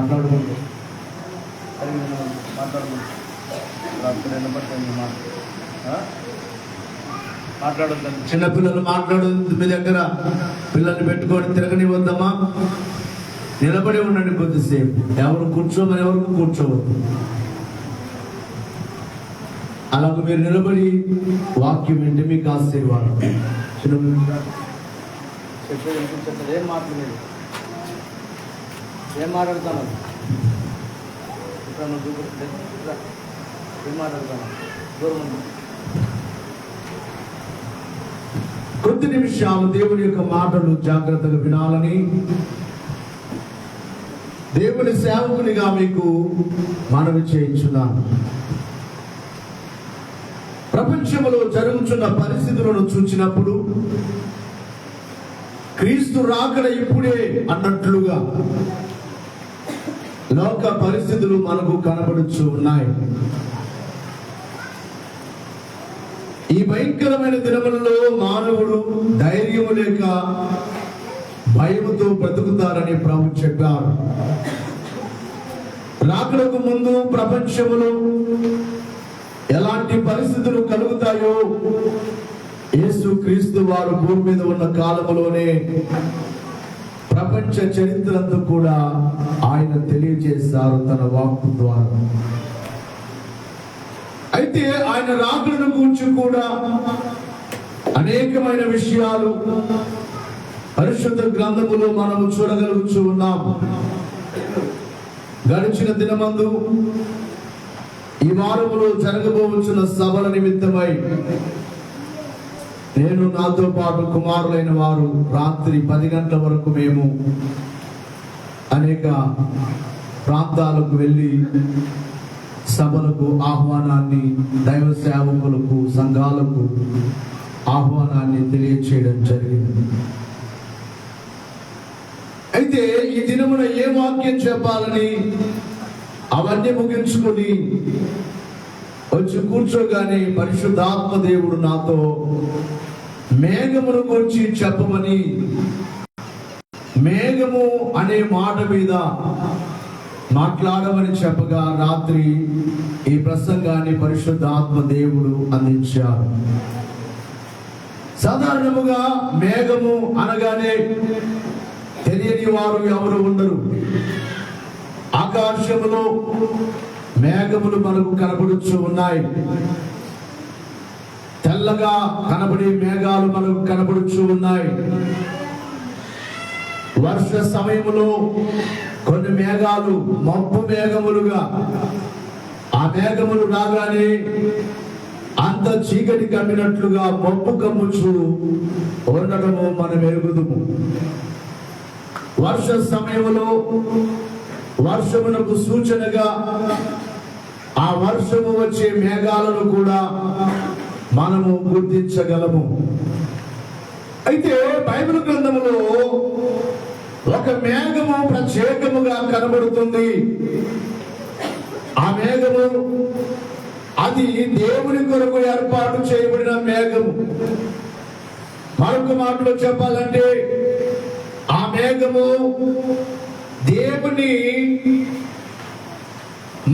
మాట్లాడుకుంటూ మాట్లాడొద్దండి. చిన్నపిల్లలు మాట్లాడొద్దు. మీ దగ్గర పిల్లల్ని పెట్టుకొని తిరగనివద్దమ్మా. నిలబడి ఉండండి కొద్దిసేపు. ఎవరు కూర్చోమని ఎవరు కూర్చోవద్దు. అలాగే మీరు నిలబడి వాక్యం వింటే మీకు ఆశీర్వాదం. ఏం మాట్లాడలేదు, ఏం మాట్లాడతాను, ఏం మాట్లాడతాను. కొద్ది నిమిషాలు దేవుని యొక్క మాటలు జాగ్రత్తగా వినాలని దేవుని సేవకునిగా మీకు మనవి చేయించున్నాను. ప్రపంచంలో జరుగుతున్న పరిస్థితులను చూసినప్పుడు క్రీస్తు రాకడ ఇప్పుడే అన్నట్లుగా లోక పరిస్థితులు మనకు కనబడుచు ఉన్నాయి. ఈ భయంకరమైన దినములలో మానవుడు ధైర్యము లేక భయముతో బ్రతుకుతారని ప్రభు చెప్పారు. రాకడకు ముందు ప్రపంచములో ఎలాంటి పరిస్థితులు కలుగుతాయో యేసు క్రీస్తు వారు భూమి మీద ఉన్న కాలములోనే ప్రపంచ చరిత్రంతో కూడా ఆయన తెలియజేశారు తన వాక్కు ద్వారా. అయితే ఆయన రాకడను గురించి కూడా అనేకమైన విషయాలు పరిశుద్ధ గ్రంథములో మనము చూడగలుగుతూ ఉన్నాం. గడిచిన దినమందు ఈ వారములో జరగబోతున్న సభల నిమిత్తమై నేను నాతో పాటు కుమారులైన వారు రాత్రి 10 గంటల వరకు మేము అనేక ప్రాంతాలకు వెళ్ళి సభలకు ఆహ్వానాన్ని, దైవ సేవకులకు, సంఘాలకు ఆహ్వానాన్ని తెలియచేయడం జరిగింది. అయితే ఈ దినమున ఏ వాక్యం చెప్పాలని అవన్నీ ముగించుకొని వచ్చి కూర్చోగానే పరిశుద్ధాత్మ దేవుడు నాతో మేఘమును గురించి చెప్పమని, మేఘము అనే మాట మీద మాట్లాడమని చెప్పగా రాత్రి ఈ ప్రసంగాన్ని పరిశుద్ధాత్మ దేవుడు అందించారు. సాధారణముగా మేఘము అనగానే తెలియని వారు ఎవరు ఉండరు. ఆకాశములో మేఘములు మనకు కనబడుచు ఉన్నాయి. తెల్లగా కనబడే మేఘాలు మనకు కనబడుచు ఉన్నాయి. వర్ష సమయములో కొన్ని మేఘాలు మబ్బు మేఘములుగా, ఆ మేఘములు రాగానే అంత చీకటి కమ్మినట్లుగా మబ్బు కమ్ముచు ఉండడము మనం ఎరుగుదుము. వర్ష సమయంలో వర్షమునకు సూచనగా ఆ వర్షము వచ్చే మేఘాలను కూడా మనము గుర్తించగలము. అయితే బైబిల్ గ్రంథములో ఒక మేఘము ప్రత్యేకముగా కనబడుతుంది. ఆ మేఘము అది దేవుని కొరకు ఏర్పాటు చేయబడిన మేఘము. మరొక మాటలో చెప్పాలంటే ఆ మేఘము దేవుని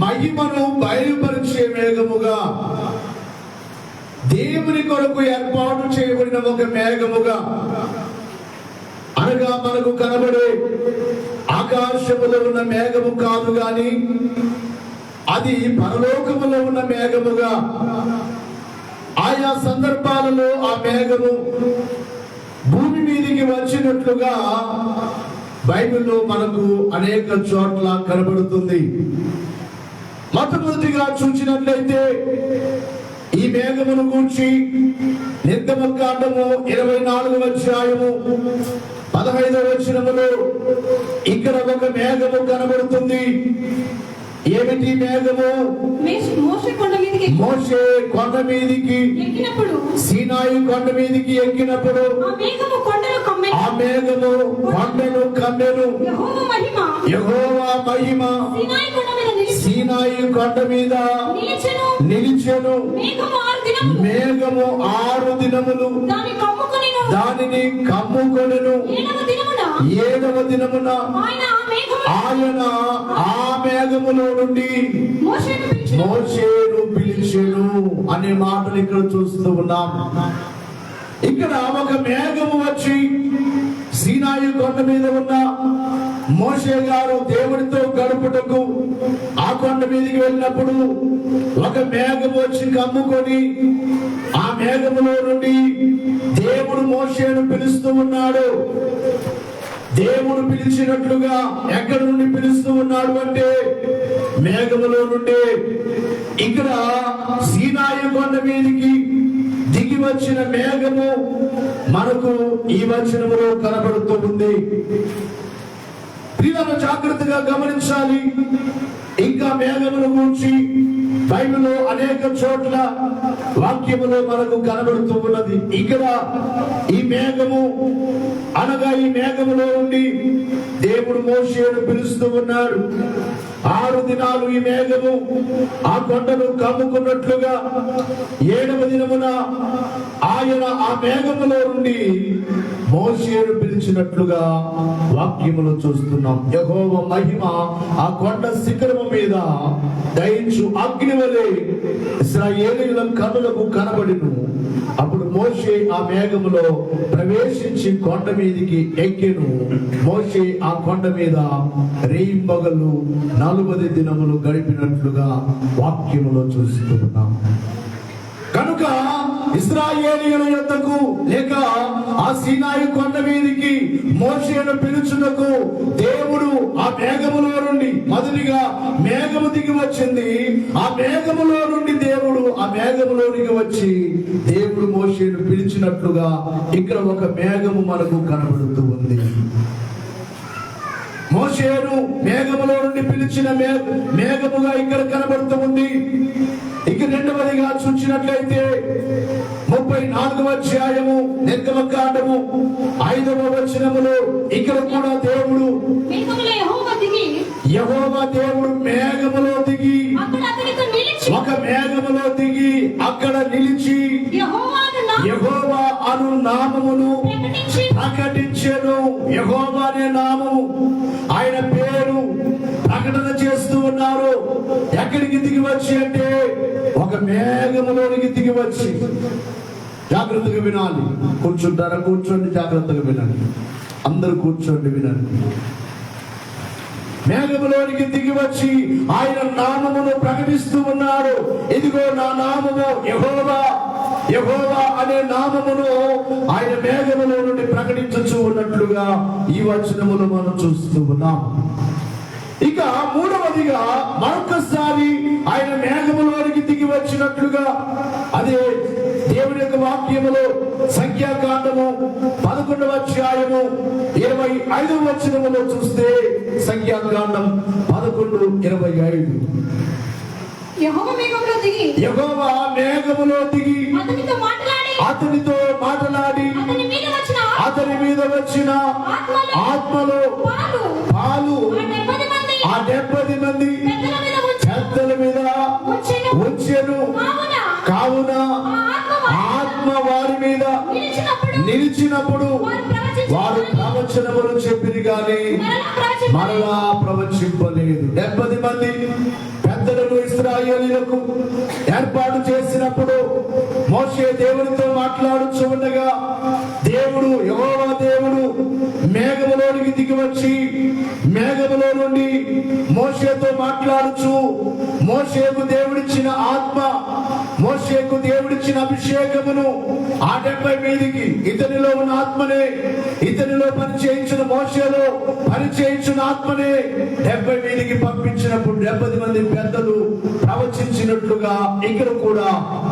మహిమను బయలుపరిచే మేఘముగా, దేవుని కొరకు ఏర్పాటు చేయబడిన ఒక మేఘముగా, అనగా మనకు కనబడే ఆకాశములో ఉన్న మేఘము కాదు గాని అది పరలోకములో ఉన్న మేఘముగా, ఆయా సందర్భాలలో ఆ మేఘము భూమి మీదికి వచ్చినట్లుగా బైబిల్లో మనకు అనేక చోట్ల కనబడుతుంది. మొట్టమొదటిగా చూసినట్లయితే ఈ మేఘమును గూర్చి నిర్గమకాండము 24వ అధ్యాయము 15వ వచనములో ఇక్కడ ఒక మేఘము కనబడుతుంది. ఏమిటి మేఘము? మోషే కొండ మీదికి ఎక్కినప్పుడు, సీనాయి కొండ మీదికి ఎక్కినప్పుడు ఆ మేఘము కొండను కమ్మెను. యెహోవా మహిమ సీనాయి కొండ మీద నిలిచెను. మేఘము 6 దినములు దానిని కమ్ముకొనెను. 7వ దినమున ఆయన ఆ మేఘములో నుండి మోషేను పిలిచెను అనే మాటలు ఇక్కడ చూస్తూ ఉన్నాం. ఇక్కడ ఒక మేఘము వచ్చి సీనాయి కొండ మీద ఉన్న మోషే గారు దేవుడితో గడుపుటకు ఆ కొండ మీదకి వెళ్ళినప్పుడు ఒక మేఘం వచ్చి కమ్ముకొని ఆ మేఘములో నుండి దేవుడు మోషేను పిలుస్తూ ఉన్నాడు. దేవుడు పిలిచినట్లుగా ఎక్కడి నుండి పిలుస్తూ ఉన్నాడు అంటే మేఘములో నుండి. ఇక్కడ సీనాయి కొండ మీదకి దిగి వచ్చిన మేఘము మనకు ఈ వచనములో కనబడుతూ ఉంది. ప్రియులను జాగ్రత్తగా గమనించాలి. ఇంకా మేఘమును గురించి బైబిల్లో అనేక చోట్ల వాక్యములో మనకు కనబడుతూ ఉన్నది. ఇక్కడ ఈ మేఘము అనగా ఈ మేఘములో ఉండి దేవుడు మోషేను పిలుస్తూ ఉన్నాడు. 6 దినాలు ఈ మేఘము ఆ కొండను కమ్ముకున్నట్లుగా 7వ దినమున ఆయన ఆ మేఘములో నుండి మోషేను పిలిచినట్లుగా వాక్యములో చూస్తున్నాం. యెహోవా మహిమ ఆ కొండ శిఖరము మీద దహించు అగ్ని వలె ఇశ్రాయేలీయుల కన్నులకు కనబడిను. అప్పుడు మోషే ఆ మేఘములో ప్రవేశించి కొండ మీదికి ఎక్కెను. మోషే ఆ కొండ మీద రేయింబగళ్ళు 40 దినములు గడిపినట్లుగా వాక్యములో చూస్తున్నాం. కనుక ఇశ్రాయేలీయుల యొద్దకు లేక ఆ సీనాయి కొండ మీదికి మోషేను పిలుచుటకు దేవుడు ఆ మేఘములో నుండి మొదటిగా మేఘము దిగి వచ్చింది. ఆ మేఘములో నుండి దేవుడు ఆ మేఘములోనికి వచ్చి దేవుడు మోషేను పిలిచినట్లుగా ఇక్కడ ఒక మేఘము మనకు కనబడుతూ ఉంది. మోషేను మేఘములో నుండి పిలిచిన మేఘముగా ఇక్కడ కనబడుతూ ఉంది. ఇక రెండవదిగా చూసినట్లయితే 34వ అధ్యాయము నిర్గమకాండము 5వ వచనములో ఇక్కడ కూడా దేవుడు యెహోవా దేవుడు మేఘములో దిగి ఒక మేఘములో దిగి అక్కడ నిలిచి యెహోవా అను నామమును ప్రకటించెను. యెహోవా అనే నామము ఆయన పేరు ప్రకటన చేస్తూ ఉన్నారు. ఎక్కడికి దిగి వచ్చి అంటే ఒక మేఘములోనికి దిగి వచ్చి. జాగ్రత్తగా వినాలి. కూర్చుంటారా? కూర్చోండి, జాగ్రత్తగా వినండి. అందరూ కూర్చోండి, వినండి. మేఘములోనికి దిగి వచ్చి ఆయన నామమును ప్రకటిస్తూ ఉన్నాడు. ఇదిగో నా నామము యెహోవా. యెహోవా అనే నామమును ఆయన మేఘములో నుండి ప్రకటించుచూ ఉన్నట్లుగా ఈ వచనములు మనం చూస్తూ ఉన్నాం. ఇక మూడవదిగా మరొకసారి ఆయన మేఘములోనికి దిగి వచ్చినట్లుగా అదే దేవుని యొక్క వాక్యములో సంఖ్యాకాండము 11వ అధ్యాయము 25వ వచనములో చూస్తే సంఖ్యాకాండం 11:25 యెహోవా మేఘములో దిగి అతనితో మాట్లాడి అతని మీద వచ్చిన ఆత్మలో పాలు ఆ 70 మంది పెద్దల మీద వచ్చెను. కావున ఆత్మ వారి మీద నిలిచినప్పుడు వారు ప్రవచనములు చెప్పిరి గాని మరలా ప్రవచింపలేదు. 70 మంది పెద్దలను ఇశ్రాయేలీయులకు ఏర్పాటు చేసినప్పుడు మోషే దేవునితో మాట్లాడుచు ఉండగా దేవుడు యెహోవా దేవుడు మేఘములోనికి దిగి వచ్చి మేఘములో నుండి మోషేతో మాట్లాడుచు మోషేకు దేవుడిచ్చిన ఆత్మ, మోషేకు దేవుడిచ్చిన అభిషేకమును ఆ 70 మీదికి ఇతనిలో ఉన్న ఆత్మనే, ఇతనిలో పనిచేయించిన మోషేలో పనిచేయించిన ఆత్మనే 70 మీదికి పంపించినప్పుడు 70 మంది పెద్దలు ప్రవచించినట్లుగా ఇక్కడ కూడా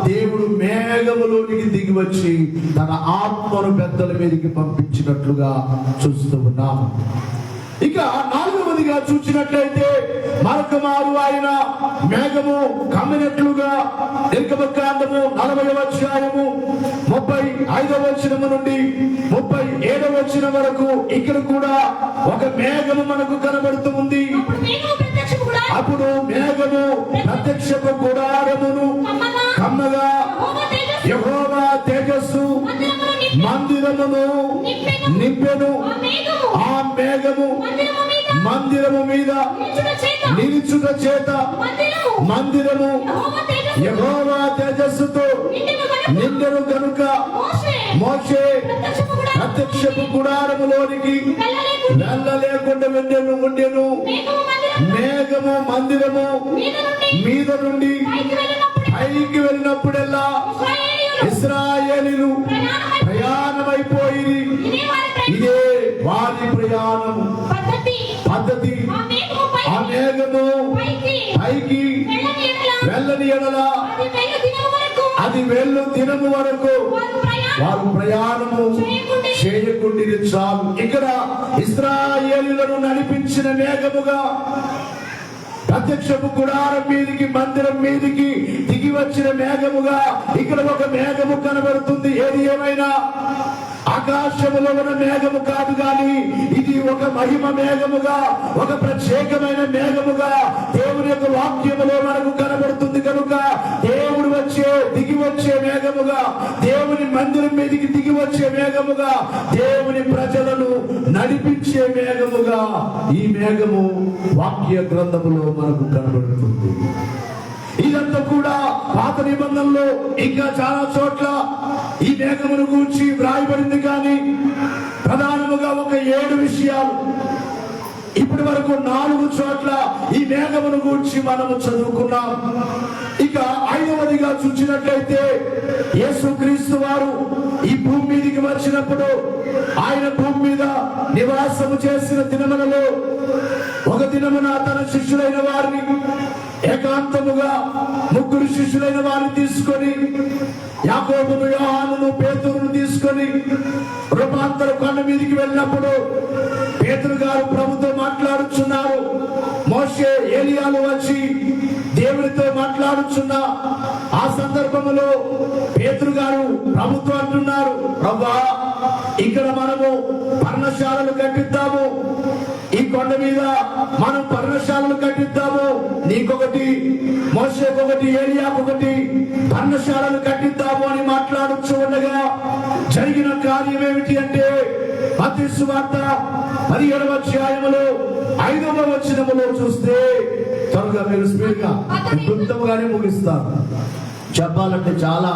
దేవుడు మేఘములోనికి దిగి వచ్చి తన ఆత్మను పెద్దల మీదకి పంపించినట్లుగా చూస్తూ ఉన్నాం. ఇక 4వదిగా చూసినట్లయితే మరొక మారు ఆయన మేఘము కమ్మినట్లుగా నిర్గమకాండము 40వ అధ్యాయము 35వ వచనము నుండి 37వ వచనం వరకు ఇక్కడ కూడా ఒక మేఘము మనకు కనబడుతూ ఉంది. అప్పుడు మేఘము ప్రత్యక్షపు గుడారమును కమ్మగా యెహోవా తేజస్సు మందిరమును నింపెను. వచ్చెను. ఆ మేఘము మందిరము మీద నిలుచుట చేత మందిరము యెహోవా తేజస్సుతో నిండెను గనుక మోషే ప్రత్యక్షపు గుడారములోనికి వెళ్ళలేకుండా ఉండెను. మేఘము మందిరము మీద నుండి పైకి వెళ్ళినప్పుడల్లా ఇశ్రాయేలీయులు ప్రయాణమైపోయి ఇదే వారి ప్రయాణం పద్ధతి. ఆ మేఘము పైకి వెళ్ళని ఎడల అది వెళ్ళు దినము వరకు వారు ప్రయాణము చేయకుండి చాలు. ఇక్కడ ఇశ్రాయేలీయులను నడిపించిన మేఘముగా ప్రత్యక్షపు గుడారం మీదికి మందిరం మీదికి దిగి వచ్చిన మేఘముగా ఇక్కడ ఒక మేఘము కనబడుతుంది. ఏది ఏమైనా ఆకాశములో ఉన్న మేఘము కాదు గాని ఇది ఒక మహిమ మేఘముగా, ఒక ప్రత్యేకమైన మేఘముగా దేవుని యొక్క వాక్యములో మనకు కనబడుతుంది. కనుక దేవుడు దిగి వచ్చే మేఘముగా, దేవుని మందిరం మీదికి దిగి వచ్చే మేఘముగా, దేవుని ప్రజలను నడిపించే మేఘముగా ఈ మేఘము వాక్య గ్రంథములో మనకు కనబడుతుంది. ఇదంతా కూడా పాత నిబంధనలో ఇంకా చాలా చోట్ల ఈ మేఘమును గూర్చి వ్రాయబడింది. కానీ ప్రధానముగా ఒక 7 విషయాలు ఇప్పటి వరకు 4 చోట్ల ఈ మేఘమును గూర్చి మనము చదువుకున్నాం. ఇక 5వదిగా చూసినట్లయితే యేసుక్రీస్తు వారు ఈ భూమి మీదికి వచ్చినప్పుడు ఆయన భూమి మీద నివాసము చేసిన దినములలో ఒక దినమున తన శిష్యులైన వారిని ఏకాంతముగా 3 శిష్యులైన వారిని తీసుకొని యాకోబును, యోహానును, పేతురును తీసుకొని రూపాంతర కొండ మీదికి వెళ్ళినప్పుడు పేతురు గారు ప్రభుతో మాట్లాడుచున్నారు. మోషే, ఏలియాలు వచ్చి దేవునితో మాట్లాడుచున్న ఆ సందర్భంలో పేతురు గారు ప్రభుతో అంటున్నారు, ప్రభువా, ఇక్కడ మనము పర్ణశాలలు కట్టిద్దాము, ఈ కొండ మీద మనం పర్ణశాలలు కట్టిద్దాము, నీకొకటి, మోషేకొకటి, ఏలియాకొకటి పర్ణశాలలు కట్టిద్దాము అని మాట్లాడుచు ఉండగా జరిగిన కార్యం ఏమిటి అంటే మత్తయి సువార్త 17వ అధ్యాయములో 5వ వచనములో చూస్తే, త్వరగా మీరు స్పీడ్ గా క్లుప్తంగానే ముగిస్తాను. చెప్పాలంటే చాలా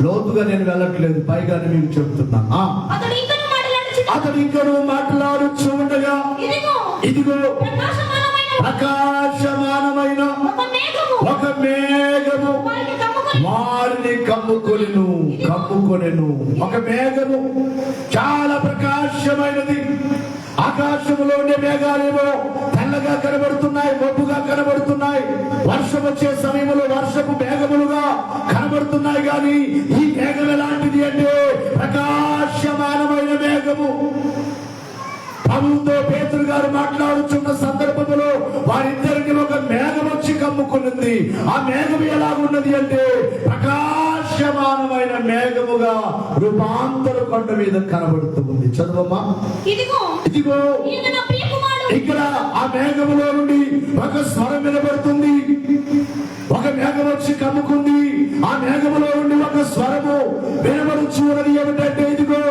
లోతుగా నేను వెళ్ళట్లేదు, పైగానే మీకు చెప్తున్నా. అతడు ఇంకను మాట్లాడుచు ఉండగా ఇదిగో ప్రకాశమానమైన ఒక మేఘము వారిని కమ్ముకొనెను. ఒక మేఘము చాలా ప్రకాశమైనది. ఆకాశంలో ఉండే మేఘాలేమో తెల్లగా కనబడుతున్నాయి, మబ్బుగా కనబడుతున్నాయి, వర్షం వచ్చే సమయంలో వర్షపు మేఘములుగా కనబడుతున్నాయి. కానీ ఈ మేఘం ఎలాంటిది అంటే ప్రకాశమానమైన మేఘము. ప్రభువుతో పేతురు గారు మాట్లాడుతున్న సందర్భంలో వారిద్దరికి ఒక మేఘం వచ్చి కమ్ముకున్నది. ఆ మేఘం ఎలాగున్నది అంటే ప్రకాశమానమైన మేఘముగా రూపాంతర కొండ మీద కనబడుతుంది. చదవమ్మా. ఇదిగో ఇక్కడ ఆ మేఘములో నుండి ఒక స్వరం వినబడుతుంది. ఒక మేఘం వచ్చి కమ్ముకుంది. ఆ మేఘములో నుండి ఒక స్వరము వినబడుచున్నది. ఏమిటంటే, ఇదిగో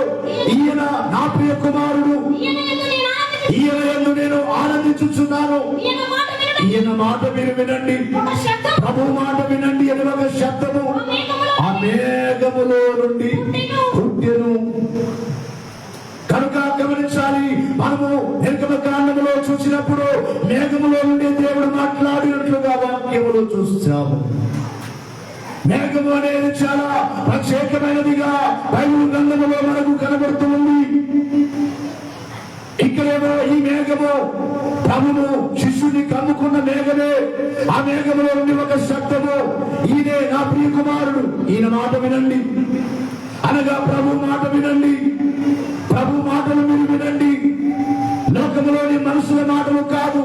ఈయన నా ప్రియ కుమారుడు, ఈయన యందు నేను ఆనందించుచున్నాను, ఈయన మాట మీరు వినండి, ప్రభు మాట వినండి అని ఒక శబ్దము ఆ మేఘములో నుండి పుట్టెను. కనుక గమనించాలి, మనము నిర్గమకాండములో చూసినప్పుడు మేఘములో నుండి దేవుడు మాట్లాడినట్లుగా వాక్యములో చూస్తాము. మేఘము అనేది చాలా ప్రత్యేకమైనదిగా బైబిల్ గ్రంథములో మనకు కనబడుతుంది. ఇక్కడేమో ఈ మేఘము ప్రభువు శిష్యుని కమ్ముకున్న మేఘమే. ఆ మేఘములో నుండి ఒక శబ్దము, ఈయనే నా ప్రియ కుమారుడు, ఈయన మాట వినండి అనగా ప్రభు మాట వినండి, ప్రభు మాటలు మీరు వినండి. లోకములోని మనుషుల మాటలు కాదు,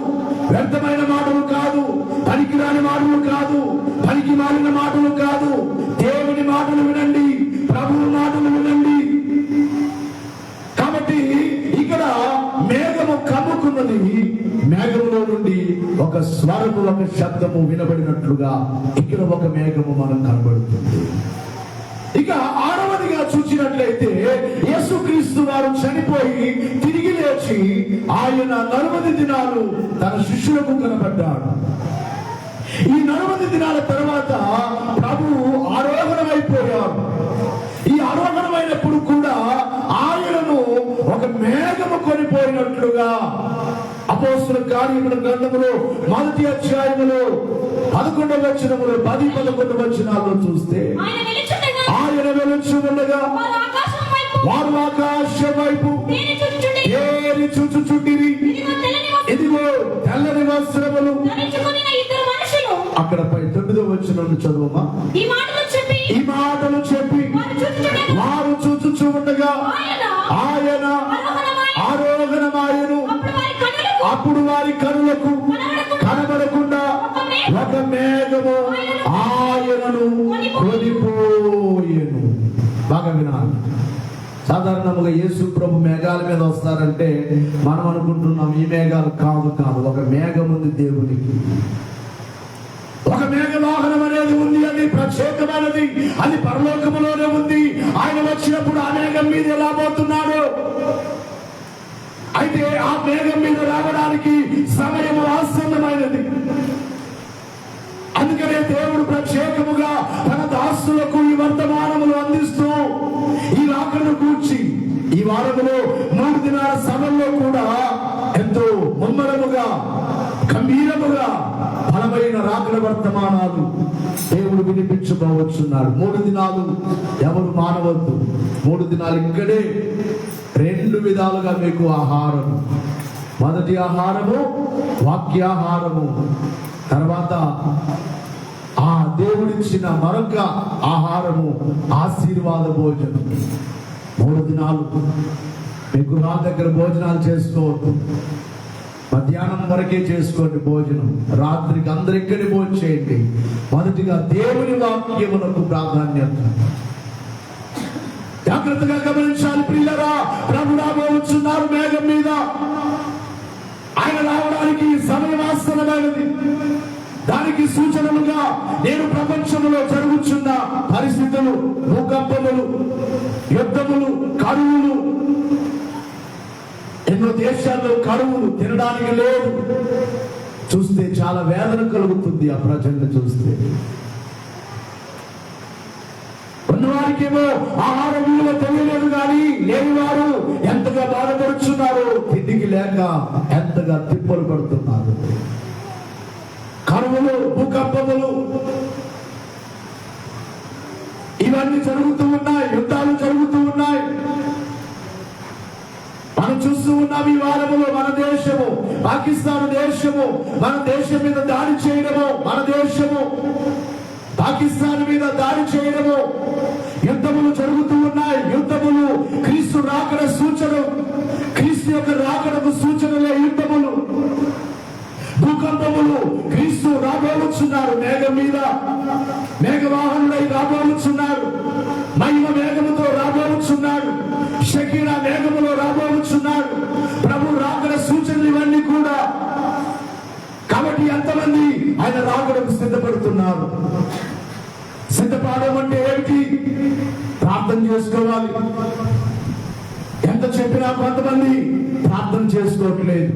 వ్యర్థమైన మాటలు కాదు, పనికిరాని మాటలు కాదు, పనికి మారిన మాటలు కాదు, దేవుని మాటలు వినండి, ప్రభు మాటలు వినండి. కాబట్టి ఇక్కడ మేఘము కమ్ముకున్నది. మేఘములో నుండి ఒక స్వరము, ఒక శబ్దము వినబడినట్లుగా ఇక్కడ ఒక మేఘము మనం కనబడుతుంది. ఇక 6వదిగా చూసినట్లయితే యేసుక్రీస్తు వారు వారు చనిపోయి తిరిగి లేచి ఆయన 40 దినాలు తన శిష్యులకు కనబడ్డాడు. ఈ 40 దినాల తర్వాత ప్రభువు ఆరోహణమైపోయాడు. ఈ ఆరోహణమైనప్పుడు కూడా ఆయనను ఒక మేఘము కొనిపోయినట్లుగా అపోస్తలుల కార్యముల గ్రంథములో 1వ అధ్యాయములో 11వ వచనములో 10-11 వచనాల్లో చూస్తే ఆయన వెలుచుండగా వారు ఆకాశం వైపు ఏరి చూచుచుండిరి. ఇదిగో తెల్లని వస్త్రములు. అక్కడ 9వ వచనం చదువుమా. ఈ మాటలు చెప్పి వారు చూచుచుండగా ఆయన ఆరోహణమాయను. అప్పుడు వారి కనులకు కనబడకుండా ఒక మేఘము ఆయనను కొనిపోయెను. బాగా వినాలి. సాధారణంగా యేసు ప్రభు మేఘాల మీద వస్తారంటే మనం అనుకుంటున్నాం ఈ మేఘాలు కాదు. ఒక మేఘం ఉంది దేవునికి. ఒక మేఘ వాహనం అనేది ఉంది. అది ప్రత్యేకమైనది. అది పరలోకములోనే ఉంది. ఆయన వచ్చినప్పుడు ఆ మేఘం మీద ఎలా పోతున్నాడు? అయితే ఆ మేఘం మీద రావడానికి సమయం ఆసన్నమైనది. అందుకనే దేవుడు ప్రత్యేకముగా తన దాసులకు ఈ వర్తమానములు అందిస్తూ ఈ రాకను కూర్చి ఈ వారములో 3 దినాల సమయంలో కూడా ఎంతో ముమ్మరముగా గంభీరముగా బలమైన రాకడ వర్తమానాలు దేవుడు వినిపించబోవచ్చున్నాడు. 3 దినాలు ఎవరు మానవద్దు. 3 దినాలు ఇక్కడే 2 విధాలుగా మీకు ఆహారం. మొదటి ఆహారము వాక్యాహారము, తర్వాత ఆ దేవుడిచ్చిన మరొక ఆహారము ఆశీర్వాద భోజనం. 3 దినాలు మీ గృహాల దగ్గర భోజనాలు చేసుకోవద్దు. మధ్యాహ్నం వరకే చేసుకోండి భోజనం. రాత్రికి అందరు ఇక్కడి భోజనం చేయండి. మొదటిగా దేవుని వాక్యమునకు ప్రాధాన్యత. జాగ్రత్తగా గమనించాలి ప్రియులారా. ప్రభు రాబోతున్నారు మేఘం మీద. ఆయన రావడానికి సమయం ఆసన్నమైనది. దానికి సూచనలుగా నేను ప్రపంచంలో జరుగుతున్న పరిస్థితులు, భూకంపములు, యుద్ధములు, కరువులు, ఎన్నో దేశాల్లో కరువులు, తినడానికి లేదు. చూస్తే చాలా వేదన కలుగుతుంది ఆ ప్రజలను చూస్తే. ఉన్నవారికేమో ఆహారం విలువ తెలియలేదు, కానీ లేని వారు ఎంతగా బాధపడుతున్నారు. తిండికి లేక ఎంతగా తిప్పలు పడుతున్నారు. కరువులు, భూకంపములు ఇవన్నీ జరుగుతూ ఉన్నాయి. యుద్ధాలు జరుగుతూ ఉన్నాయి. మనం చూస్తూ ఉన్నాం ఈ వారములో మన దేశము, పాకిస్తాన్ దేశము, మన దేశం మీద దాడి చేయడము, మన దేశము పాకిస్తాన్ మీద దాడి చేయడము, యుద్ధములు జరుగుతూ ఉన్నాయి. యుద్ధములు క్రీస్తు రాకడ సూచన, క్రీస్తు యొక్క రాకడకు సూచనలే యుద్ధములు. భూకంపములు, క్రీస్తు రాబోవచ్చున్నారు మేఘం మీద. మేఘవాహనుడై రాబోవచ్చున్నాడు. మహిమ మేఘముతో రాబోవచ్చున్నాడు. షకీనా మేఘములో రాబోవచ్చున్నాడు. ప్రభు రాకడ సూచనలు ఇవన్నీ కూడా. కాబట్టి ఎంతమంది ఆయన రాకడకు సిద్ధపడుతున్నారు? సిద్ధపడడం అంటే ఏమిటి? ప్రార్థన చేసుకోవాలి. ఎంత చెప్పినా కొంతమంది ప్రార్థన చేసుకోవట్లేదు.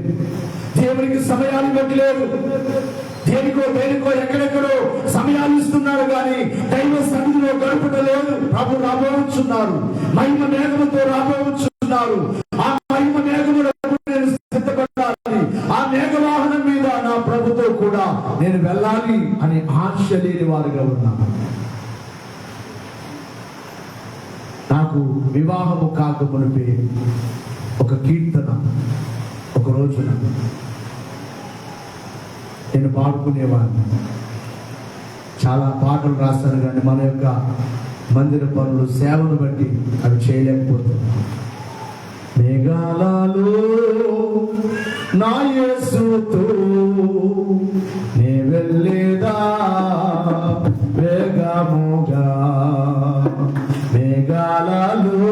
దేవునికి సమయాలు ఇవ్వట్లేదు. దేనికో ఎక్కడెక్కడో సమయాలు ఇస్తున్నారు, కానీ దైవ సన్నిధిలో గడపటలేదు. ప్రభు రాబోవచ్చున్నారు. మహిమ మేఘముతో రాబోవచ్చున్నారు. ఆ మహిమ మేఘములో నేను సిద్ధపడాలి. ఆ మేఘవాహనం మీద నా ప్రభుతో కూడా నేను వెళ్ళాలి అనే ఆశ లేని వారుగా ఉన్నాను. నాకు వివాహము కాకమునిపే ఒక కీర్తన ఒక రోజున నేను పాడుకునేవాడిని. చాలా పాటలు రాస్తాను, కానీ మన యొక్క మందిర పనులు, సేవను బట్టి అవి చేయలేకపోతున్నాను. మేఘాలలో నా యేసుతో నే వెళ్ళేదా వేగముగా, మేఘాలలో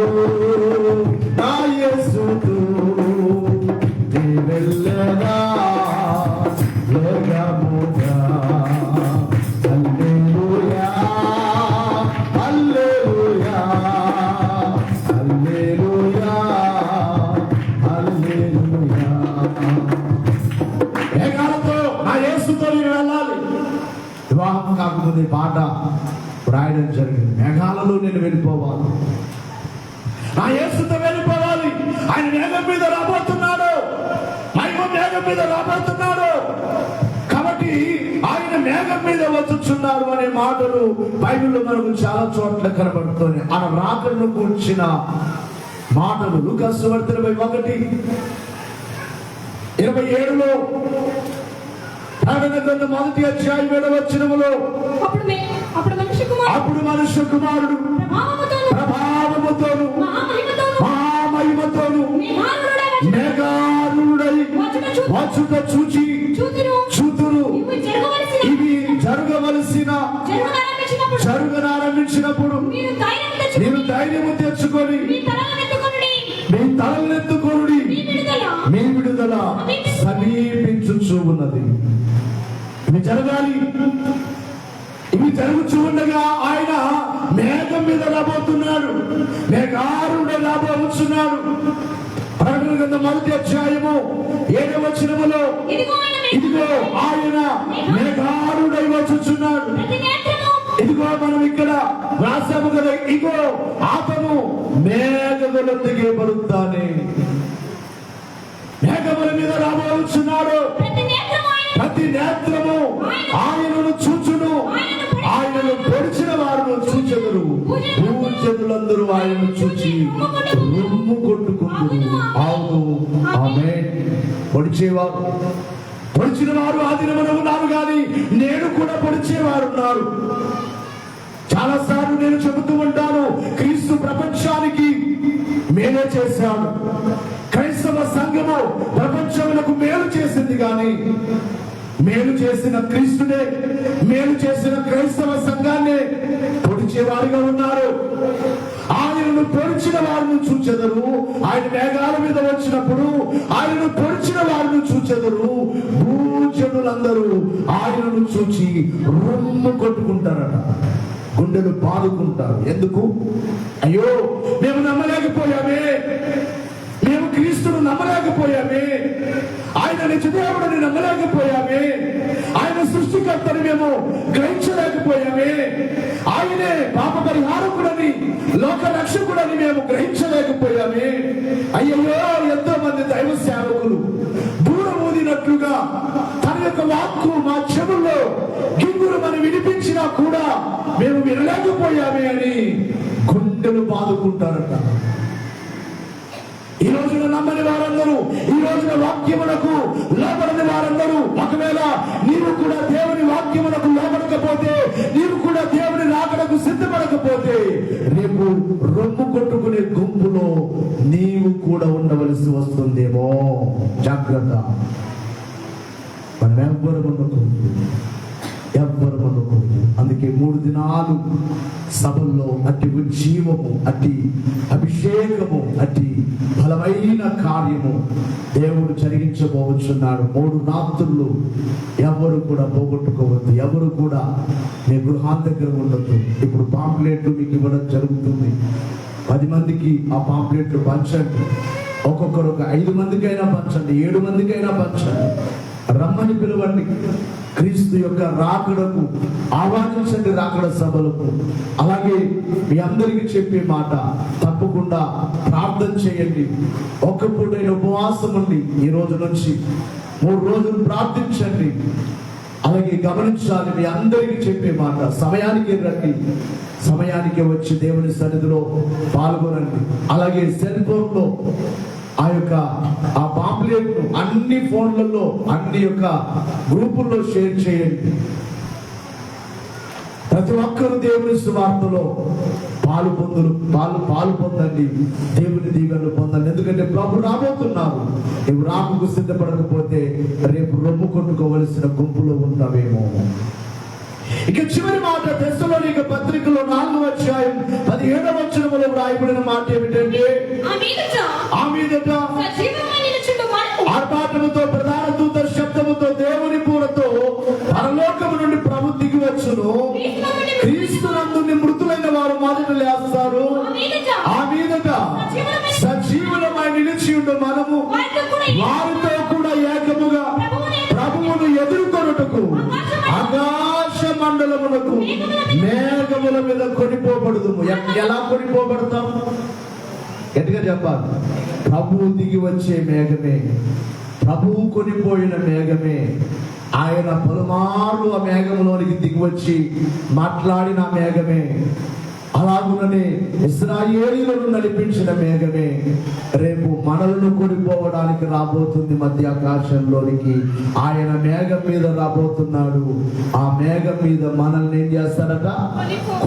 నా యేసుతో నే వెళ్ళేదా వేగముగా. హల్లెలూయా హల్లెలూయా హల్లెలూయా నా యేసుతో నేను వెళ్ళాలి. వివాహం కాకముందు ఈ పాట రాయడం జరిగింది. మేఘాలలో నేను వెళ్ళిపోవాలి, నా యేసుతో వెళ్ళిపోవాలి. ఆయన మేఘం మీద రాబోతున్నాడు, మహిమ మేఘం మీద రాబోతున్నాడు. కాబట్టి ఆయన మేఘం మీద వచ్చుచున్నారు అనే మాటలు బైబిల్లో మనకు చాలా చోట్ల కనబడుతుంది. ఆయన రాకను కూర్చిన మాటలు లూకాసు సువార్త 21:27 ప్రకటన గ్రంథం 1వ అధ్యాయం 7వ వచనములో అప్పుడు మనుష్య కుమారుడు ప్రభావముతోను మహామహిమతోను మేఘారూఢుడై వచ్చుట చూచి చూతురు. ఇవి జరగనారంభించినప్పుడు మీరు ధైర్యము తెచ్చుకొని మీ తలనెత్తుకొనుడి, మీ విడుదల సమీపించుచూ ఉన్నది. ఇవి జరగాలి. ఇవి జరుగుతూ ఉండగా ఆయన మేఘం మీద రాబోతున్నాడు, మేఘారుడే రాబోతున్నాడు. ప్రకటన గ్రంథం 1వ అధ్యాయము 7వ వచనములో ఇదిగో ఆయన మేఘారుడై వచ్చుచున్నాడు. ఇదిగో మనం ఇక్కడ రాసాము కదా, ఇగో అతను మేఘములొందిగే బరుతానే, మేఘముల మీద రాబోతున్నాడు. ప్రతి నేత్రము ఆయనను చూచును, ఆయనను పొడిచిన వారు చూచెదరు. భూజనులందరూ ఆయనను చూచి రొమ్ము కొట్టుకుంటున్నారు. అవును, ఆమేన్. పొడిచిన వారు ఆ దినమున ఉన్నారు, కానీ నేను కూడా పొడిచేవారు ఉన్నారు. చాలా సార్లు నేను చెబుతూ ఉంటాను, క్రీస్తు ప్రపంచానికి మేలు చేశాడు. క్రైస్తవ సంఘము ప్రపంచములకు మేలు చేసింది, కానీ మేలు చేసిన క్రీస్తునే, మేలు చేసిన క్రైస్తవ సంఘాన్ని పొడిచేవారిగా ఉన్నారు. ఆయనను పొడిచిన వారిని చూచెదరు. ఆయన మేఘాల మీద వచ్చినప్పుడు ఆయనను పొడిచిన వారిని చూచెదరు. భూజనులందరూ ఆయనను చూచి రొమ్ము కొట్టుకుంటారట, గుండెలు బాదుకుంటారు. ఎందుకు? అయ్యో, మేము నమ్మలేకపోయామే, మేము క్రీస్తును నమ్మలేకపోయామే, ఆయన నిజదేవుడిని నమ్మలేకపోయామే, ఆయన సృష్టికర్తని మేము గ్రహించలేకపోయామే, ఆయనే పాప పరిహారకుడని, లోక రక్షకుడని మేము గ్రహించలేకపోయామే. అయ్యయ్యో, ఎంతో మంది దైవ సేవకులు దూరం ఊదినట్లుగా తన యొక్క వాక్కు మా చెవుల్లో గింగురు మనం వినిపించినా కూడా మేము వినలేకపోయామే అని గుండెలు బాదుకుంటారట. ఈ రోజున నమ్మని వారందరూ, ఈ రోజున వాక్యములకు లోబడని వారందరూ, ఒకవేళ నీవు కూడా దేవుని వాక్యములకు లోబడకపోతే, నీవు కూడా దేవుని రాకడకు సిద్ధపడకపోతే, రేపు రొమ్ము కొట్టుకునే గుంపులో నీవు కూడా ఉండవలసి వస్తుందేమో. జాగ్రత్త. మనం ఎవ్వరు ఉండకూడదు. అందుకే 3 దినాలు సభల్లో అట్టి ఉజ్జీవము, అట్టి అభిషేకము, అట్టి బలమైన కార్యము దేవుడు జరిగించబోచున్నాడు. 3 రాత్రులు ఎవరు కూడా పోగొట్టుకోవద్దు, ఎవరు కూడా మీ గృహాల దగ్గర ఉండొద్దు. ఇప్పుడు పాంప్లెట్లు మీకు ఇవ్వడం జరుగుతుంది. 10 మందికి ఆ పాంప్లెట్లు పంచండి. ఒక్కొక్కరు ఒక 5 మందికైనా పంచండి, 7 మందికైనా పంచండి. రమ్మని పిలవండి. క్రీస్తు యొక్క రాకడకు ఆహ్వానించండి, రాకడ సభలకు. అలాగే మీ అందరికీ చెప్పే మాట, తప్పకుండా ప్రార్థన చేయండి. ఒక్క పూటైన ఉపవాసం ఉండి ఈ రోజు నుంచి 3 రోజులు ప్రార్థించండి. అలాగే గమనించాలి, మీ అందరికీ చెప్పే మాట, సమయానికి రండి, సమయానికి వచ్చి దేవుని సన్నిధిలో పాల్గొనండి. అలాగే సెల్ ఫోన్ లో ఆ పాంప్లెట్ ను అన్ని ఫోన్లలో, అన్ని యొక్క గ్రూపుల్లో షేర్ చేయండి. ప్రతి ఒక్కరు దేవుని సువార్తలో పాలు పొందండి, దేవుని దీవెనలు పొందండి. ఎందుకంటే ప్రభు రాబోతున్నారు. నువ్వు రాకకు సిద్ధపడకపోతే రేపు రొమ్ము కొట్టుకోవలసిన గుంపులో ఉంటావేమో. ఇక చివరి మాట, తెస్సలోనిక పత్రికలో 4వ అధ్యాయం 17వ వచనములో వ్రాయబడిన మాట ఏమిటంటే, ఆ మీదట ఆర్భాటముతో, ప్రధాన దూత శబ్దముతో, దేవుని పూరతో పరలోకము నుండి ప్రభు దిగి వచ్చును. క్రీస్తునందు మృతులైన వారు మొదట లేస్తారు. ఆ మీదట సజీవులమై నిలిచి ఉండు మనము వారితో కూడా ఏకముగా ప్రభువును ఎదుర్కొని మేఘముల మీద కొనిపోబడుదుము. ఎలా కొనిపోబడతాం? గట్టిగా చెప్పాలి. ప్రభువు దిగి వచ్చే మేఘమే, ప్రభువు కొనిపోయిన మేఘమే. ఆయన పలుమార్లు ఆ మేఘంలోనికి దిగి వచ్చి మాట్లాడిన మేఘమే. అలాగుననే ఇశ్రాయేలీయులను నడిపించిన మేఘమే రేపు మనలను కొనిపోవడానికి రాబోతుంది. మధ్య ఆకాశంలోనికి ఆయన మేఘం మీద రాబోతున్నాడు. ఆ మేఘం మీద మనల్ని ఏం చేస్తారట?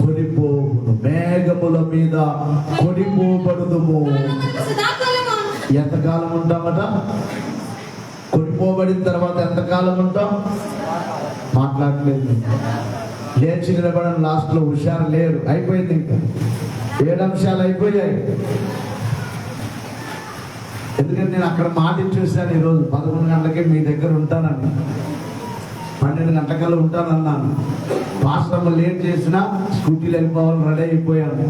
కొనిపోవును. మేఘముల మీద కొనిపోబడుదుము. ఎంతకాలం ఉంటామట? కొనిపోబడిన తర్వాత ఎంతకాలం ఉంటాం? మాట్లాడలేదు. లేచి నిలబడడం లాస్ట్లో హుషారు లేరు. అయిపోయింది. ఇంకా 7 అంశాలు అయిపోయాయి. ఎందుకంటే నేను అక్కడ మాట ఇచ్చేసాను. ఈరోజు 11 గంటలకే మీ దగ్గర ఉంటానని, 12 గంటలకల్లా ఉంటానన్నాను. పాస్టర్లు లేట్ చేసినా స్కూటీలు వెళ్ళిపోవాలని రెడీ అయిపోయాను.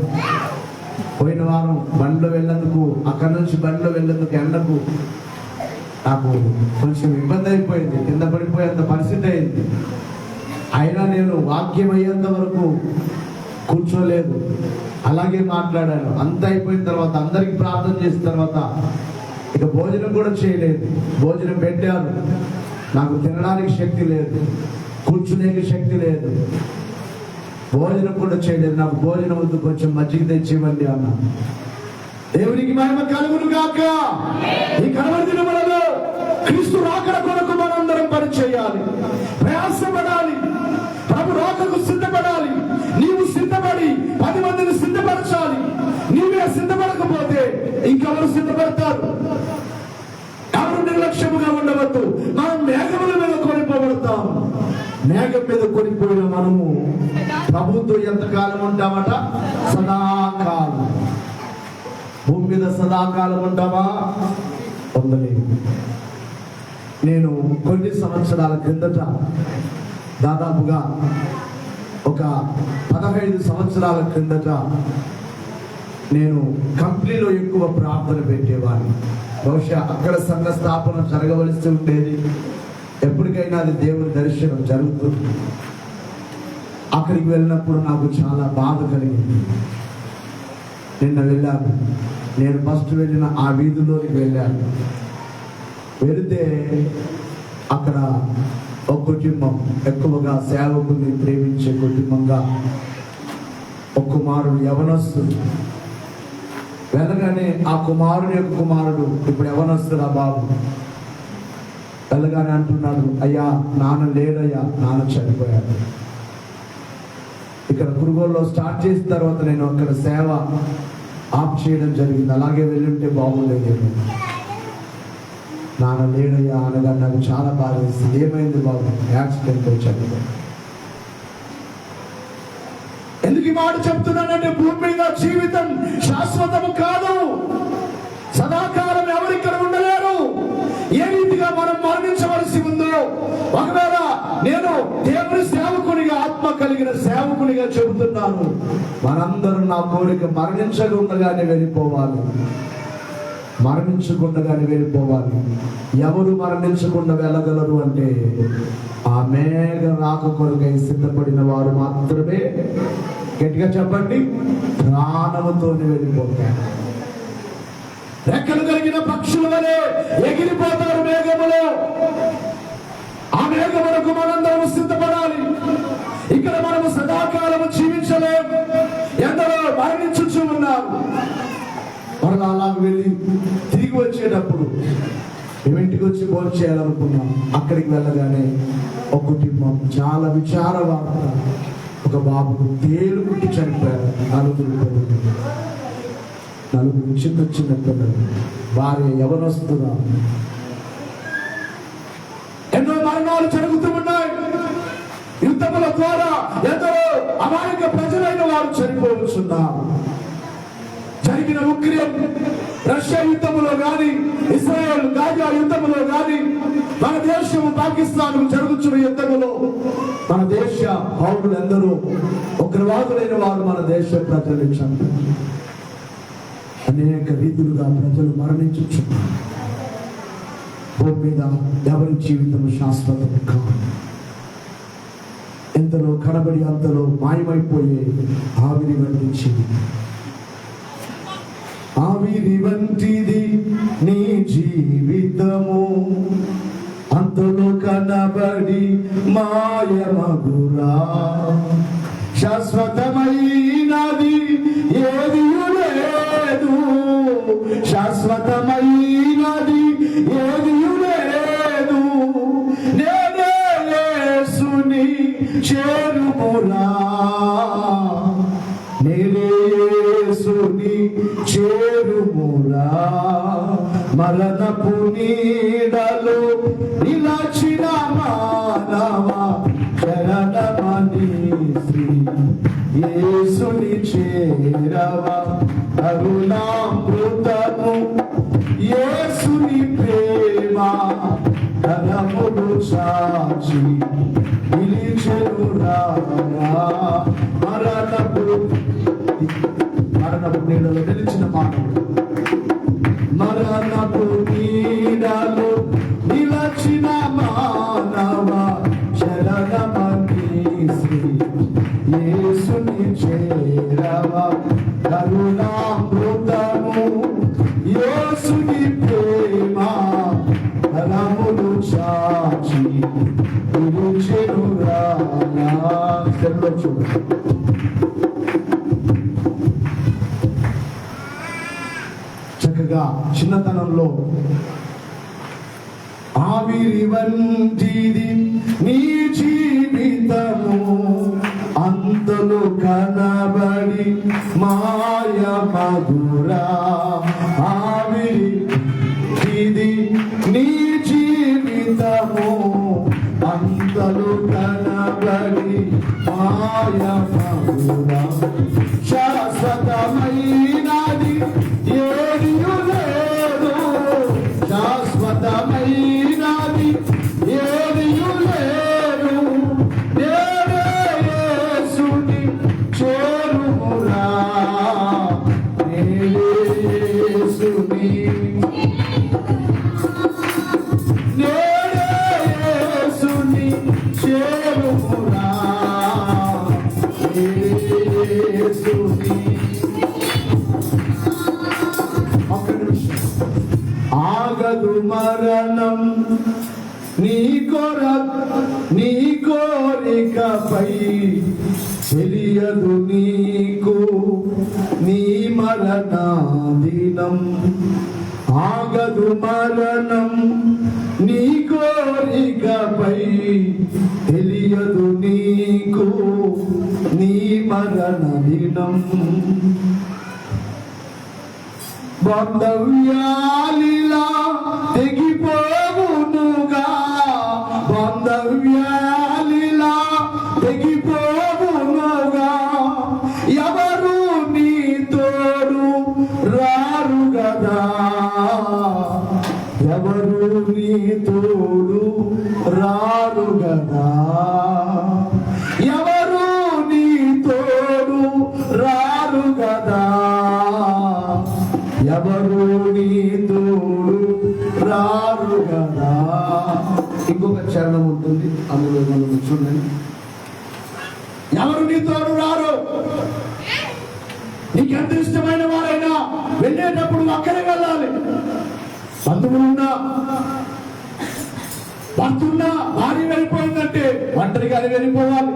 పోయిన వారం బండిలో వెళ్ళేందుకు, అక్కడి నుంచి బండిలో వెళ్ళేందుకు ఎండకు నాకు కొంచెం ఇబ్బంది అయిపోయింది. కింద పడిపోయేంత పరిస్థితి అయింది. అయినా నేను వాక్యం అయ్యేంత వరకు కూర్చోలేదు, అలాగే మాట్లాడాను. అంత అయిపోయిన తర్వాత అందరికి ప్రార్థన చేసిన తర్వాత ఇక భోజనం కూడా చేయలేదు. భోజనం పెట్టాను, నాకు తినడానికి శక్తి లేదు, కూర్చునేకి శక్తి లేదు. భోజనం కూడా చేయలేదు. నాకు భోజనం వద్దు, కొంచెం మజ్జిగ తెచ్చివ్వండి అన్నా. దేవునికి మహిమ కలుగును గాక. ఈ కడవరి దినములలో క్రీస్తు రాకడ కొరకు మనందరం పని చేయాలి, ప్రయాసపడాలి, ప్రభు రాకకు సిద్ధపడాలి. నీవు సిద్ధపడి 10 మందిని సిద్ధపరచాలి. నీవే సిద్ధపడకపోతే ఇంకెవరు సిద్ధపడతారు? ఎవరు నిర్లక్ష్యముగా ఉండవద్దు. మనం మేఘముల మీద కొనిపోబడతాం. మేఘం మీద కొనిపోయిన మనము ప్రభుతో ఎంతకాలం ఉంటామట? సదాకాలం. భూమి మీద సదాకాలం ఉంటావా? పొందలేదు. నేను కొన్ని సంవత్సరాల క్రిందట, దాదాపుగా ఒక 15 సంవత్సరాల క్రిందట నేను కంపెనీలో ఎక్కువ ప్రార్థన పెట్టేవాడిని. బహుశా అక్కడ సంఘ స్థాపన జరగవలసి ఉండేది. ఎప్పటికైనా అది దేవుని దర్శనం జరుగుతుంది. అక్కడికి వెళ్ళినప్పుడు నాకు చాలా బాధ కలిగింది. నిన్న వెళ్ళాను. నేను ఫస్ట్ వెళ్ళిన ఆ వీధిలోకి వెళ్ళాను. వెళితే అక్కడ ఒక కుటుంబం, ఎక్కువగా సేవకుని ప్రేమించే కుటుంబంగా, ఒక కుమారుడు యవనస్తుడు. వెళ్ళగానే ఆ కుమారుని యొక్క కుమారుడు ఇప్పుడు యవనస్తుడా బాబు. వెళ్ళగానే అంటున్నాడు, అయ్యా నాన్న లేడయ్యా, నాన్న చనిపోయాడు. ఇక్కడ కురుగోల్లో స్టార్ట్ చేసిన తర్వాత నేను అక్కడ సేవ ఆఫ్ చేయడం జరిగింది. అలాగే వెళ్ళుంటే బాగుండేది. నాన్న లేడయ్యా అనగా నాకు చాలా బాధ వేసింది. ఏమైంది బాబు? యాక్సిడెంట్ వచ్చాడు. ఎందుకు ఈ మాట చెప్తున్నానంటే, భూమి మీద జీవితం శాశ్వతము కాదు. సదాకాలం ఎవరు ఇక్కడ ఉండలేరు. ఏ రీతిగా మనం మరణించవలసి ఉందో, ఒకవేళ నేను దేవుని సేవకునిగా, ఆత్మ కలిగిన సేవకునిగా చెబుతున్నాను, మనందరూ నా కోరిక మరణించకుండగానే వెళ్ళిపోవాలి. మరణించకుండగానే వెళ్ళిపోవాలి. ఎవరు మరణించకుండా వెళ్ళగలరు అంటే, ఆ మేఘ రాక కొరకై సిద్ధపడిన వారు మాత్రమే. గట్టిగా చెప్పండి, ప్రాణముతోనే వెళ్ళిపోతారు. రెక్కలు కలిగిన పక్షుల వలె ఎగిరిపోతారు మేఘములో. ఆ మేఘములకు మనందరము సిద్ధపడాలి. ఇక్కడ మనము సదాకాలము జీవించలేము. ఎందరో మరణించుచు ఉన్నారు. మరలా అలాగ వెళ్ళి తిరిగి వచ్చేటప్పుడు మేము ఇంటికి వచ్చి భోజనం చేయాలనుకున్నాం. అక్కడికి వెళ్ళగానే ఒక కుటుంబం, చాలా విచార వార్త. ఒక బాబుకు తేలుకుంటూ చనిపోయారు. 4 చిన్న చిన్న పిల్లలు, భార్య యవనస్తురా. ఎన్నో మరణాలు జరుగుతూ ఉన్నాయి. యుద్ధముల ద్వారా ఎందరో అమాయక ప్రజలైన వారు చనిపోవచ్చున్నారు. జరిగిన ఉక్రెయిన్ రష్యా యుద్ధములో గాని, ఇస్రాయేల్ గాజా యుద్ధములో గాని, మన దేశము పాకిస్తాన్ జరుగుతున్న యుద్ధములో మన దేశ పౌరులు ఎందరో ఉగ్రవాదులైన వారు మన దేశ ప్రజలు చంపారు. అనేక రీతులుగా ప్రజలు మరణించుచున్నారు. భూమి మీద ఎవరి జీవితం శాశ్వతం కాదు. ఎంతలో కనబడి అంతలో మాయమైపోయే ఆవిరి వంటించింది. ఆవిరి వంటిది నీ జీవితము, అంతలో కనబడి మాయమగురా. శాశ్వతమైనది ఏది లేదు, శాశ్వతమైనది ఏది లేదు. నేనే యేసుని చేరుమురా, నేనే యేసుని చేరుమురా. మరణపు నీడలో నిలచిన మానవ శరణమని శ్రీ యేసుని చేరవా. కరుణామృతము యేసుని ప్రేమ కరములు చాచి పిలిచెను రారా. మరణపు నీడలో నిలిచిన మానవుడు, మరణపు నీడలో నిలచిన మానవ శరణమని శ్రీ యేసుని చేరవా. కరుణామృతము యేసుని ప్రేమ కరములు చాచి పిలిచెను రారా. చూడండి, చక్కగా చిన్నతనంలో ఆవిరి వంటిది నీ జీవితము, అంతలో కనబడి మాయమగురా. ఆవిరి ఇది నీ జీవితము, అంతలో కనబడి మాయమగురా. శాశ్వతమైనది ఏది లేదు, శాశ్వతమైనది ఏది లేదు. నేనే యేసుని చేరుమురా, నేనే యేసుని, నేనే యేసుని చేరుమురా, నేనే యేసుని. ఆగదు మరణం నీ నీ కోరికపై, తెలియదు నీకు నీ మరణాదినం. ఆగదు మరణం నీ కోరికపై, తెలియదు నీకు నీ మరణదినం. బాంధవ్యాలిలా తెగిపోవునుగా, బాంధవ్యాలిలా తెగిపోవునుగా. ఎవరు నీ తోడు రారు గదా, ఎవరు నీ తోడు రారు గదా. ఎవరు నీ తోడు రారు గదా, ఎవరు నీ తోడు రారు కదా. ఇంకొక చరణం ఉంటుంది, అందులో మనం చూడండి. ఎవరు నీ తోడు రారు. నీకెంత ఇష్టమైన వారైనా వెళ్ళేటప్పుడు అక్కడే వెళ్ళాలి. బంధువులున్నా, భర్తున్నా, భార్య వెళ్ళిపోయిందంటే ఒంటరిగానే వెళ్ళిపోవాలి.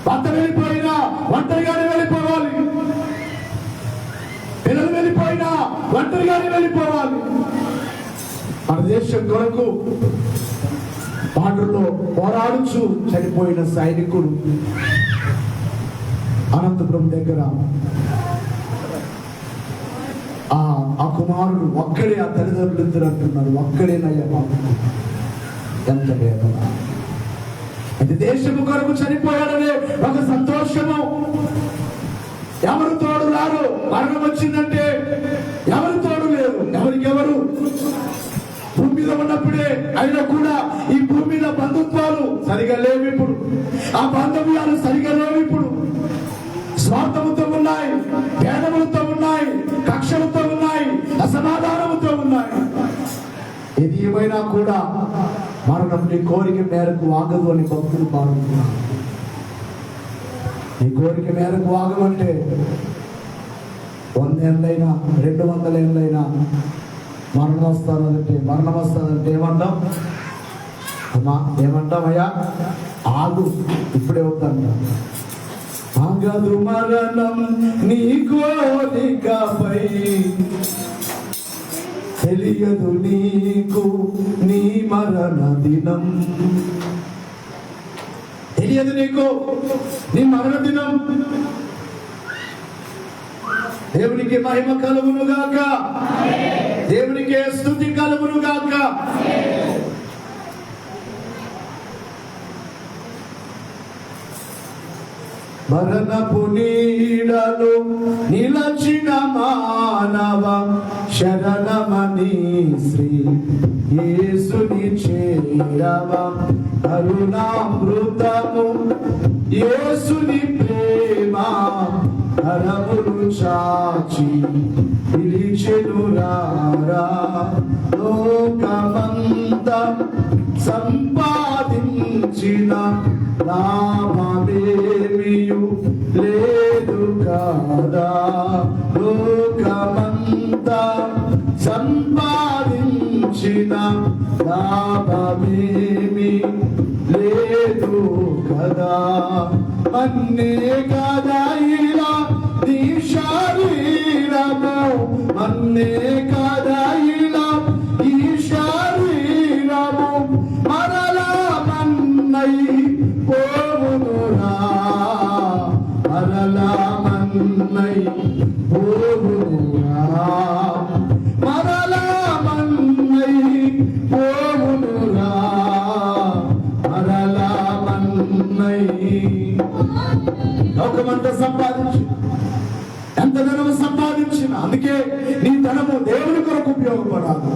భర్త వెళ్ళిపోయినా ఒంటరిగానే వెళ్ళిపోవాలి. పిల్లలు వెళ్ళిపోయినా ఒంటరిగానే వెళ్ళిపోవాలి. మన దేశం కొరకు బార్డర్లో పోరాడుచు చనిపోయిన సైనికుడు అనంతపురం దగ్గర ఆ కుమారుడు ఒక్కడే, ఆ తల్లిదండ్రులు ఇద్దరు అంటున్నారు ఒక్కడేనయ్యా బాబు. ఎంత వేదన. అది దేశము కొరకు చనిపోయాడనే ఒక సంతోషము. ఎవరు తోడు రారు. మరణం వచ్చిందంటే ఎవరు తోడు లేరు. ఎవరికెవరు భూమి మీద ఉన్నప్పుడే అయినా కూడా ఈ భూమి మీద బంధుత్వాలు సరిగా లేవు. ఇప్పుడు ఆ బాంధవ్యాలు సరిగా లేవు. ఇప్పుడు స్వార్థముతో ఉన్నాయి, భేదములతో ఉన్నాయి, కక్షలతో ఉన్నాయి, అసమాధానముతో ఉన్నాయి. ఏది ఏమైనా కూడా మరణం నీ కోరిక మేరకు ఆగదు అని భక్తులు పాడుతున్నారు. నీ కోరిక మేరకు ఆగమంటే 100 ఏళ్ళైనా 200 ఏళ్ళైనా మరణం వస్తుందంటే ఏమంటాం? అమ్మా ఏమంటామయ్యా? ఆగు, ఇప్పుడే వద్దంట. ఆగదు మరణం నీ కోరికపై, తెలియదు నీకు నీ మరణ దినం. తెలియదు నీకు నీ మరణ దినం. దేవునికి మహిమ కలుగును గాక, దేవునికి స్తుతి కలుగును గాక. మరణపు నీడలు నిలచిన మానవ శరణమని శ్రీ యేసుని చేరవ. కరుణామృతము యేసుని ప్రేమ కరములు చాచి పిలిచెను రారా. లోకమంతా సంపాదించిన లాభమేమియు లేదు కదా. లోకమంతా సంపాదించిన లాభమేమి లేదు కదా. మన్నే కదా ఇలా నీ శరీరము, మన్నే కదా ఇలా ఈ శరీరము. మరలా మన్నై పోవునురా, మరలా మన్నై పోవునురా, మరలా మన్నై పోవునురా, మరలా మన్నై. లోకమంతా సంపాదించి ఎంత ధనము సంపాదించిన, అందుకే నీ ధనము దేవుని కొరకు ఉపయోగపడాలి.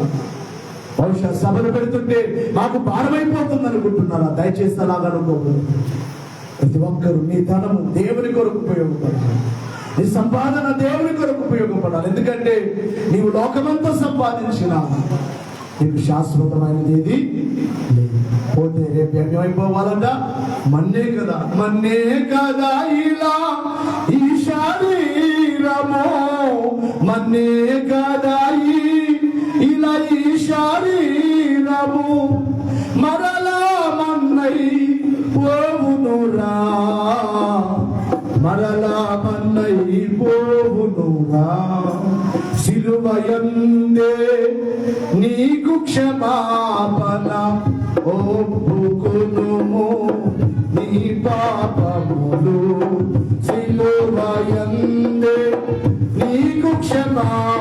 బహుశా సభలు పెడుతుంటే మాకు భారమైపోతుంది అనుకుంటున్నారా? దయచేసి అలాగా అనుకోకూడదు. ప్రతి ఒక్కరు నీ ధనము దేవుని కొరకు ఉపయోగపడాలి, నీ సంపాదన దేవుని కొరకు ఉపయోగపడాలి. ఎందుకంటే నీవు లోకమంతా సంపాదించినా నీకు శాశ్వతమైనది ఏది లేదు. పోతే రేపు ఏమైపోవాలంట? మన్నే కదా, మన్నే కదా ఇలా ఈ శరీరము, మన్నే కదా ఇలా ఈ శరీరము. మరలా మన్నై పోవునురా, మరలా మన్నై పోవునురా. సిలువయందే నీకు క్షమాపణ ఒప్పుకొనుము నీ పాపములు. సిలువయందే నీకు క్షమాపణ